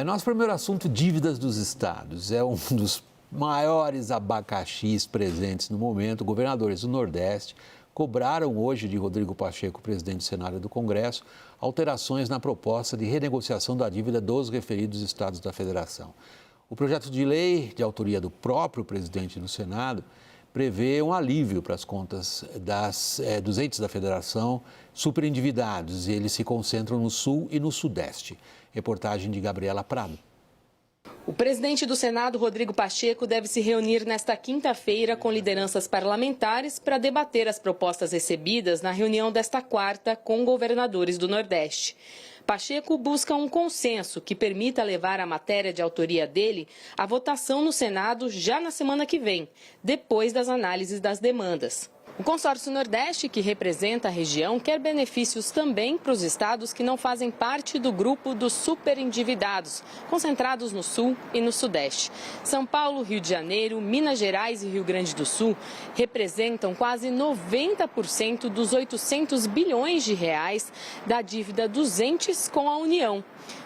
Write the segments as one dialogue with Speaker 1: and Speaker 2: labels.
Speaker 1: Nosso primeiro assunto, dívidas dos estados. É um dos maiores abacaxis presentes no momento. Governadores do Nordeste cobraram hoje de Rodrigo Pacheco, presidente do Senado e do Congresso, alterações na proposta de renegociação da dívida dos referidos estados da federação. O projeto de lei, de autoria do próprio presidente do Senado, prevê um alívio para as contas dos entes da federação superendividados, e eles se concentram no Sul e no Sudeste. Reportagem de Gabriela Prado.
Speaker 2: O presidente do Senado, Rodrigo Pacheco, deve se reunir nesta quinta-feira com lideranças parlamentares para debater as propostas recebidas na reunião desta quarta com governadores do Nordeste. Pacheco busca um consenso que permita levar a matéria de autoria dele à votação no Senado já na semana que vem, depois das análises das demandas. O consórcio Nordeste, que representa a região, quer benefícios também para os estados que não fazem parte do grupo dos superendividados, concentrados no Sul e no Sudeste. São Paulo, Rio de Janeiro, Minas Gerais e Rio Grande do Sul representam quase 90% dos 800 bilhões de reais da dívida dos entes com a União.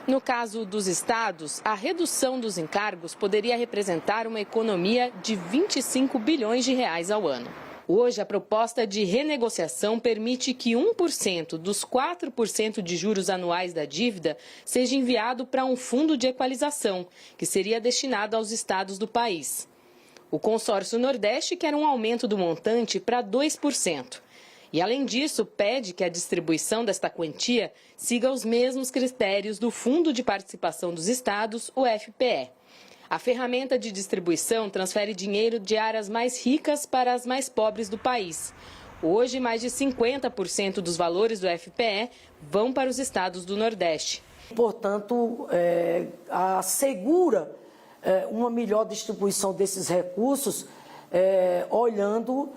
Speaker 2: No caso dos estados, a redução dos encargos poderia representar uma economia de 25 bilhões de reais ao ano. Hoje, a proposta de renegociação permite que 1% dos 4% de juros anuais da dívida seja enviado para um fundo de equalização, que seria destinado aos estados do país. O consórcio Nordeste quer um aumento do montante para 2%. E, além disso, pede que a distribuição desta quantia siga os mesmos critérios do Fundo de Participação dos Estados, o FPE. A ferramenta de distribuição transfere dinheiro de áreas mais ricas para as mais pobres do país. Hoje, mais de 50% dos valores do FPE vão para os estados do Nordeste.
Speaker 3: Portanto, assegura uma melhor distribuição desses recursos, olhando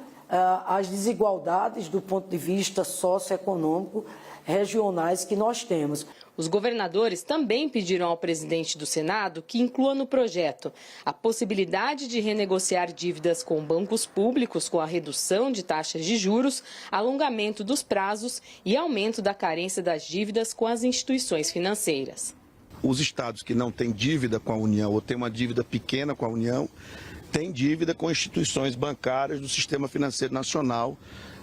Speaker 3: as desigualdades do ponto de vista socioeconômico regionais que nós temos.
Speaker 2: Os governadores também pediram ao presidente do Senado que inclua no projeto a possibilidade de renegociar dívidas com bancos públicos com a redução de taxas de juros, alongamento dos prazos e aumento da carência das dívidas com as instituições financeiras.
Speaker 4: Os estados que não têm dívida com a União ou têm uma dívida pequena com a União, têm dívida com instituições bancárias do Sistema Financeiro Nacional,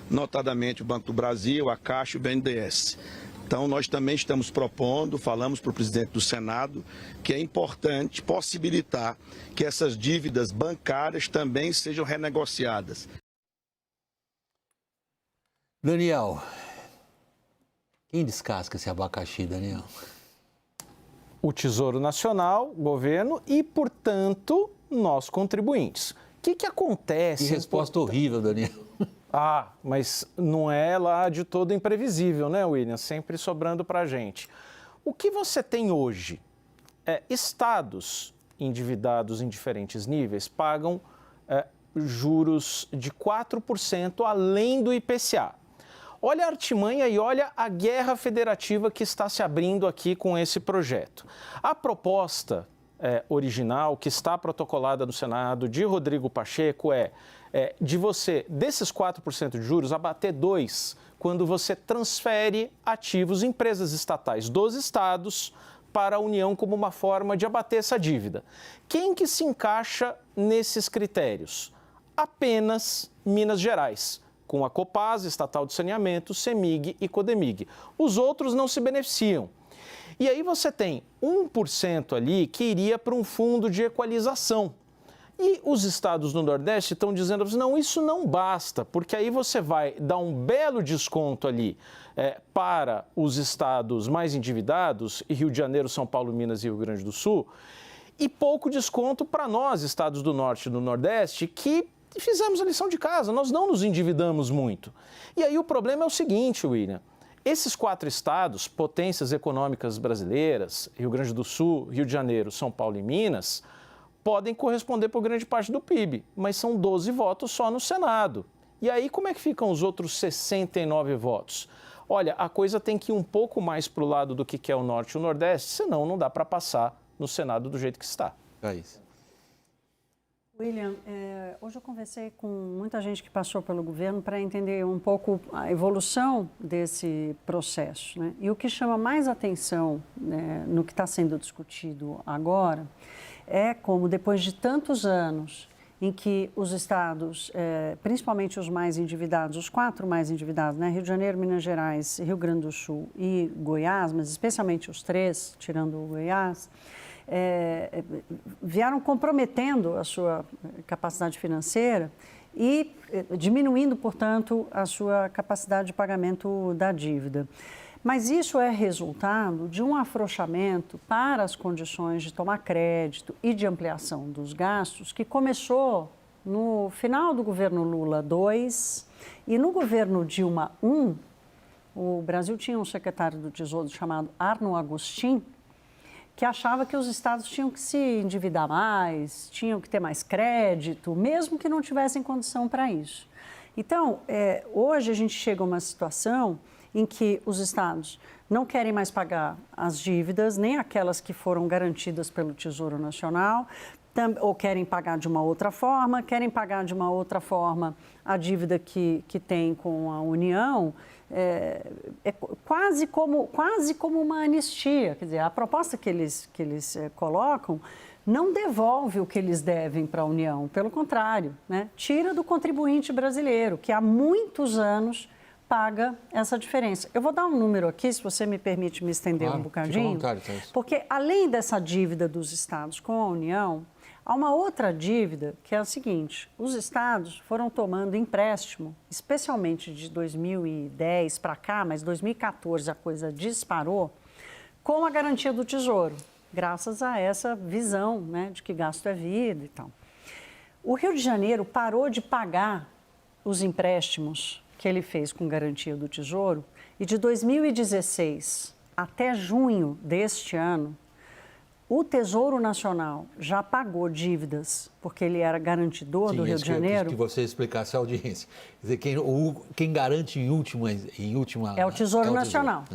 Speaker 4: notadamente o Banco do Brasil, a Caixa e o BNDES. Então, nós também estamos propondo, falamos para o presidente do Senado, que é importante possibilitar que essas dívidas bancárias também sejam renegociadas.
Speaker 1: Daniel, quem descasca esse abacaxi, Daniel?
Speaker 5: O Tesouro Nacional, o governo e, portanto, nós contribuintes. O que acontece?
Speaker 1: Que resposta horrível, Daniel.
Speaker 5: Mas não é lá de todo imprevisível, né, William? Sempre sobrando para a gente. O que você tem hoje? Estados endividados em diferentes níveis pagam juros de 4% além do IPCA. Olha a artimanha e olha a guerra federativa que está se abrindo aqui com esse projeto. A proposta original, que está protocolada no Senado, de Rodrigo Pacheco, de você, desses 4% de juros, abater 2% quando você transfere ativos, empresas estatais dos estados para a União como uma forma de abater essa dívida. Quem que se encaixa nesses critérios? Apenas Minas Gerais, com a Copasa, Estatal de Saneamento, CEMIG e CODEMIG. Os outros não se beneficiam. E aí você tem 1% ali que iria para um fundo de equalização. E os estados do Nordeste estão dizendo, não, isso não basta, porque aí você vai dar um belo desconto ali para os estados mais endividados, e Rio de Janeiro, São Paulo, Minas e Rio Grande do Sul, e pouco desconto para nós, estados do Norte e do Nordeste, que fizemos a lição de casa, nós não nos endividamos muito. E aí o problema é o seguinte, William, esses 4 estados, potências econômicas brasileiras, Rio Grande do Sul, Rio de Janeiro, São Paulo e Minas, podem corresponder por grande parte do PIB, mas são 12 votos só no Senado. E aí como é que ficam os outros 69 votos? Olha, a coisa tem que ir um pouco mais para o lado do que é o Norte e o Nordeste, senão não dá para passar no Senado do jeito que está.
Speaker 1: É isso.
Speaker 6: William, hoje eu conversei com muita gente que passou pelo governo para entender um pouco a evolução desse processo, né? E o que chama mais atenção, né, no que está sendo discutido agora é como, depois de tantos anos em que os estados, principalmente os mais endividados, os 4 mais endividados, né, Rio de Janeiro, Minas Gerais, Rio Grande do Sul e Goiás, mas especialmente os 3, tirando o Goiás, vieram comprometendo a sua capacidade financeira e diminuindo, portanto, a sua capacidade de pagamento da dívida. Mas isso é resultado de um afrouxamento para as condições de tomar crédito e de ampliação dos gastos que começou no final do governo Lula II e no governo Dilma I. O Brasil tinha um secretário do Tesouro chamado Arno Agostin, que achava que os estados tinham que se endividar mais, tinham que ter mais crédito, mesmo que não tivessem condição para isso. Então, hoje a gente chega a uma situação em que os estados não querem mais pagar as dívidas, nem aquelas que foram garantidas pelo Tesouro Nacional, ou querem pagar de uma outra forma, a dívida que tem com a União. É quase como uma anistia. Quer dizer, a proposta que eles colocam não devolve o que eles devem para a União, pelo contrário, né? Tira do contribuinte brasileiro, que há muitos anos paga essa diferença. Eu vou dar um número aqui, se você me permite me estender um bocadinho,
Speaker 1: fica à vontade, Thaís.
Speaker 6: Porque além dessa dívida dos estados com a União, há uma outra dívida que é a seguinte: os estados foram tomando empréstimo, especialmente de 2010 para cá, mas 2014 a coisa disparou, com a garantia do Tesouro, graças a essa visão, né, de que gasto é vida e tal. O Rio de Janeiro parou de pagar os empréstimos que ele fez com garantia do Tesouro e de 2016 até junho deste ano, o Tesouro Nacional já pagou dívidas, porque ele era garantidor do Rio de Janeiro.
Speaker 1: Que você explicasse à audiência. Quer dizer, quem garante em última
Speaker 6: é o Tesouro Nacional.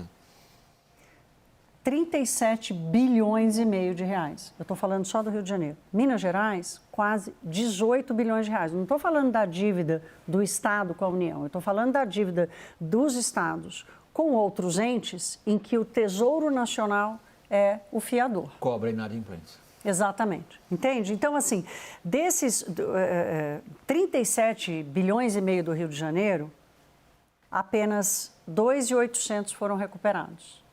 Speaker 6: 37 bilhões e meio de reais. Eu estou falando só do Rio de Janeiro. Minas Gerais, quase 18 bilhões de reais. Eu não estou falando da dívida do Estado com a União. Eu estou falando da dívida dos estados com outros entes em que o Tesouro Nacional é o fiador.
Speaker 1: Cobra inadimplência.
Speaker 6: Exatamente. Entende? Então, assim, desses 37 bilhões e meio do Rio de Janeiro, apenas 2.800 foram recuperados.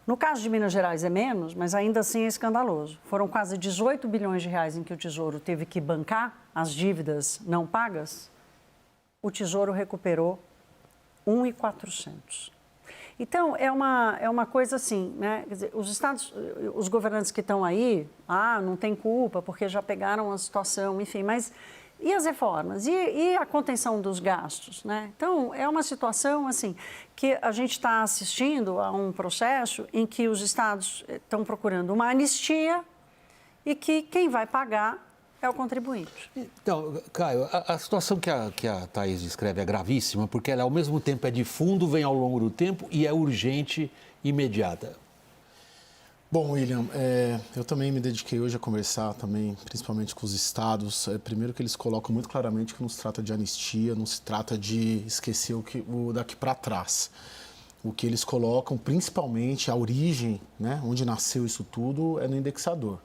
Speaker 6: No caso de Minas Gerais é menos, mas ainda assim é escandaloso. Foram quase 18 bilhões de reais em que o Tesouro teve que bancar as dívidas não pagas. O Tesouro recuperou 1.400. Então, é uma coisa assim, né? Quer dizer, os estados, os governantes que estão aí, não tem culpa porque já pegaram a situação, enfim, mas e as reformas? E a contenção dos gastos, né? Então, é uma situação, assim, que a gente está assistindo a um processo em que os estados estão procurando uma anistia e que quem vai pagar é o contribuinte.
Speaker 1: Então, Caio, a situação que a Thaís descreve é gravíssima, porque ela, ao mesmo tempo, é de fundo, vem ao longo do tempo e é urgente, imediata.
Speaker 7: Bom, William, eu também me dediquei hoje a conversar também, principalmente com os estados. Primeiro que eles colocam muito claramente que não se trata de anistia, não se trata de esquecer o daqui para trás. O que eles colocam, principalmente a origem, né, onde nasceu isso tudo, é no indexador.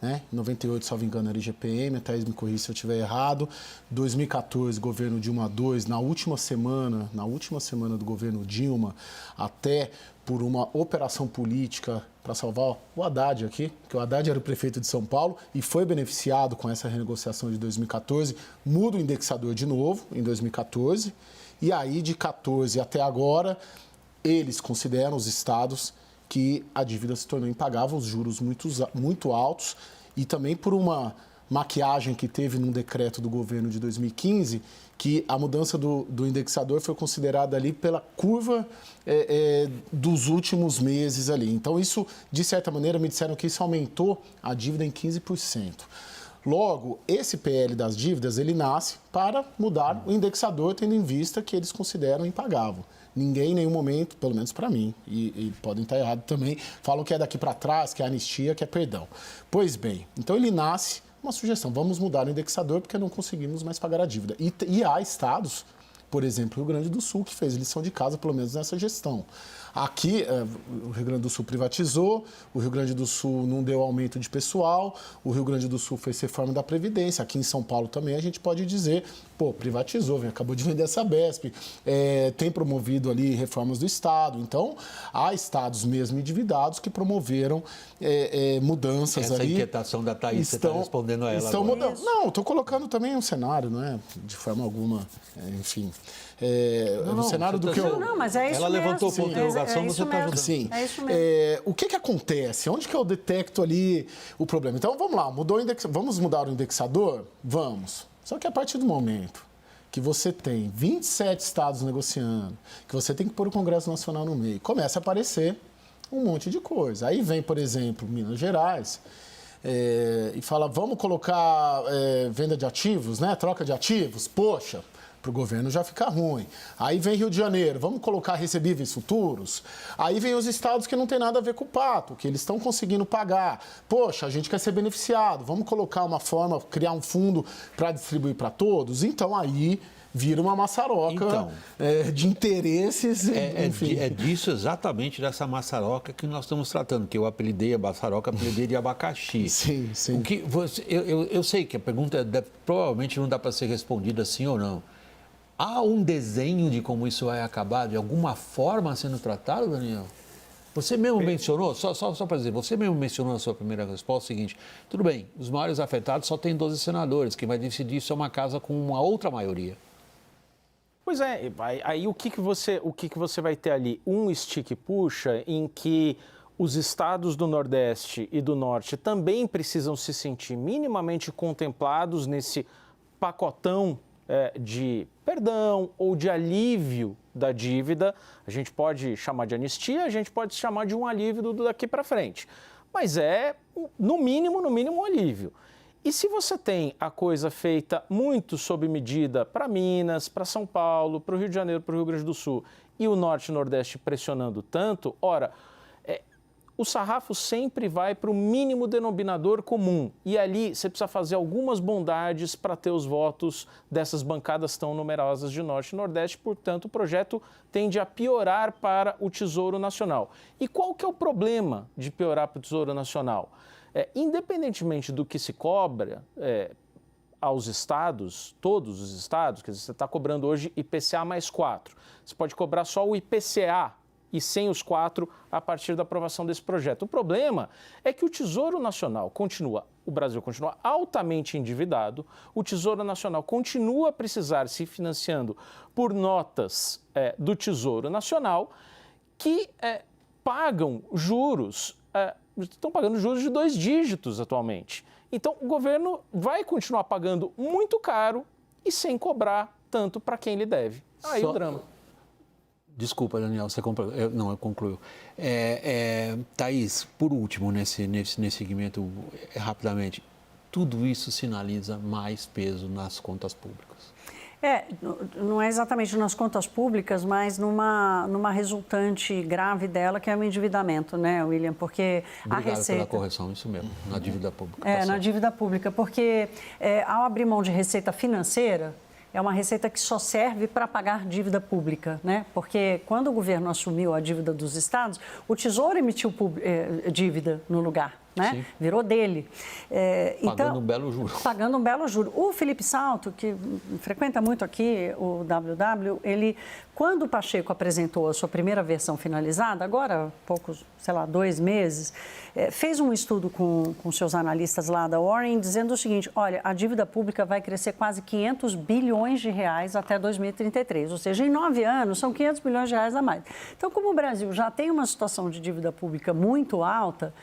Speaker 7: Né? Em 98, salvo engano, era IGPM, a Thaís me corrija se eu estiver errado. 2014, governo Dilma II, na última semana do governo Dilma, até por uma operação política para salvar o Haddad aqui, que o Haddad era o prefeito de São Paulo e foi beneficiado com essa renegociação de 2014, muda o indexador de novo em 2014, e aí de 14 até agora, eles consideram, os estados, que a dívida se tornou impagável, os juros muito altos, e também por uma maquiagem que teve num decreto do governo de 2015, que a mudança do indexador foi considerada ali pela curva dos últimos meses ali. Então, isso, de certa maneira, me disseram que isso aumentou a dívida em 15%. Logo, esse PL das dívidas, ele nasce para mudar o indexador, tendo em vista que eles consideram impagável. Ninguém, em nenhum momento, pelo menos para mim, e podem estar errados também, falam que é daqui para trás, que é anistia, que é perdão. Pois bem, então ele nasce uma sugestão, vamos mudar o indexador porque não conseguimos mais pagar a dívida. E há estados, por exemplo, o Rio Grande do Sul, que fez lição de casa, pelo menos nessa gestão. Aqui, o Rio Grande do Sul privatizou, o Rio Grande do Sul não deu aumento de pessoal, o Rio Grande do Sul fez reforma da Previdência. Aqui em São Paulo também a gente pode dizer, privatizou, acabou de vender essa Sabesp, tem promovido ali reformas do Estado. Então, há estados mesmo endividados que promoveram mudanças
Speaker 1: Essa
Speaker 7: ali.
Speaker 1: Essa inquietação da Thaís, você está respondendo a ela agora.
Speaker 7: Mudando. Não, estou colocando também um cenário, não é de forma alguma, enfim... no cenário do que eu...
Speaker 6: Não, mas é isso
Speaker 1: ela
Speaker 6: mesmo.
Speaker 1: Levantou por interrogação, você está ajudando.
Speaker 7: Sim.
Speaker 6: É isso mesmo.
Speaker 7: O que acontece? Onde que eu detecto ali o problema? Então, vamos lá, vamos mudar o indexador? Vamos. Só que a partir do momento que você tem 27 estados negociando, que você tem que pôr o Congresso Nacional no meio, começa a aparecer um monte de coisa. Aí vem, por exemplo, Minas Gerais... e fala, vamos colocar venda de ativos, né? Troca de ativos? Poxa, para o governo já fica ruim. Aí vem Rio de Janeiro, vamos colocar recebíveis futuros? Aí vem os estados que não tem nada a ver com o pato, que eles estão conseguindo pagar. Poxa, a gente quer ser beneficiado, vamos colocar uma forma, criar um fundo para distribuir para todos? Então aí vira uma maçaroca de interesses, enfim.
Speaker 1: É disso, exatamente dessa maçaroca que nós estamos tratando, que eu apelidei a maçaroca, apelidei de abacaxi.
Speaker 7: Sim, sim.
Speaker 1: Eu sei que a pergunta provavelmente não dá para ser respondida sim ou não. Há um desenho de como isso vai acabar, de alguma forma sendo tratado, Daniel? Você mesmo mencionou, só para dizer, você mesmo mencionou na sua primeira resposta o seguinte, tudo bem, os maiores afetados só tem 12 senadores, quem vai decidir isso é uma casa com uma outra maioria.
Speaker 5: Pois é, aí o que você vai ter ali? Um estique-puxa em que os estados do Nordeste e do Norte também precisam se sentir minimamente contemplados nesse pacotão de perdão ou de alívio da dívida. A gente pode chamar de anistia, a gente pode chamar de um alívio daqui para frente. Mas no mínimo um alívio. E se você tem a coisa feita muito sob medida para Minas, para São Paulo, para o Rio de Janeiro, para o Rio Grande do Sul e o Norte e Nordeste pressionando tanto, ora, o sarrafo sempre vai para o mínimo denominador comum. E ali você precisa fazer algumas bondades para ter os votos dessas bancadas tão numerosas de Norte e Nordeste. Portanto, o projeto tende a piorar para o Tesouro Nacional. E qual que é o problema de piorar para o Tesouro Nacional? Independentemente do que se cobra aos estados, todos os estados, quer dizer, você está cobrando hoje IPCA mais 4. Você pode cobrar só o IPCA e sem os 4 a partir da aprovação desse projeto. O problema é que o Tesouro Nacional o Brasil continua altamente endividado, o Tesouro Nacional continua a precisar se financiando por notas do Tesouro Nacional que pagam juros, estão pagando juros de 2 dígitos atualmente. Então, o governo vai continuar pagando muito caro e sem cobrar tanto para quem lhe deve. Aí o drama.
Speaker 1: Desculpa, Daniel, você concluiu. Thaís, por último, nesse segmento, rapidamente, tudo isso sinaliza mais peso nas contas públicas.
Speaker 6: Não é exatamente nas contas públicas, mas numa resultante grave dela, que é o endividamento, né, William? Porque
Speaker 1: Obrigado
Speaker 6: a receita...
Speaker 1: pela correção, isso mesmo, na dívida pública.
Speaker 6: Na dívida pública, porque ao abrir mão de receita financeira, é uma receita que só serve para pagar dívida pública, né? Porque quando o governo assumiu a dívida dos estados, o Tesouro emitiu dívida no lugar, né?
Speaker 1: Sim.
Speaker 6: Virou dele.
Speaker 1: Pagando um belo juro.
Speaker 6: Pagando um belo juro. O Felipe Salto, que frequenta muito aqui o WW, ele, quando o Pacheco apresentou a sua primeira versão finalizada, agora, poucos, 2 meses, fez um estudo com seus analistas lá da Warren, dizendo o seguinte, olha, a dívida pública vai crescer quase 500 bilhões de reais até 2033, ou seja, em 9 anos são 500 bilhões de reais a mais. Então, como o Brasil já tem uma situação de dívida pública muito alta,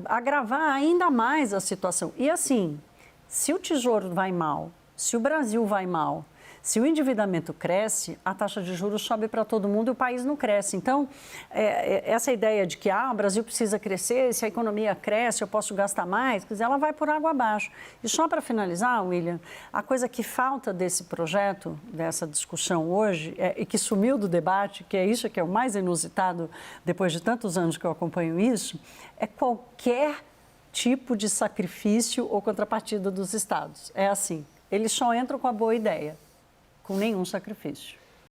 Speaker 6: agravar ainda mais a situação. E assim, se o Tesouro vai mal, se o Brasil vai mal, se o endividamento cresce, a taxa de juros sobe para todo mundo e o país não cresce. Então, essa ideia de que o Brasil precisa crescer, se a economia cresce, eu posso gastar mais, quer dizer, ela vai por água abaixo. E só para finalizar, William, a coisa que falta desse projeto, dessa discussão hoje, e que sumiu do debate, que é isso que é o mais inusitado depois de tantos anos que eu acompanho isso, é qualquer tipo de sacrifício ou contrapartida dos estados. É assim, eles só entram com a boa ideia, com nenhum sacrifício.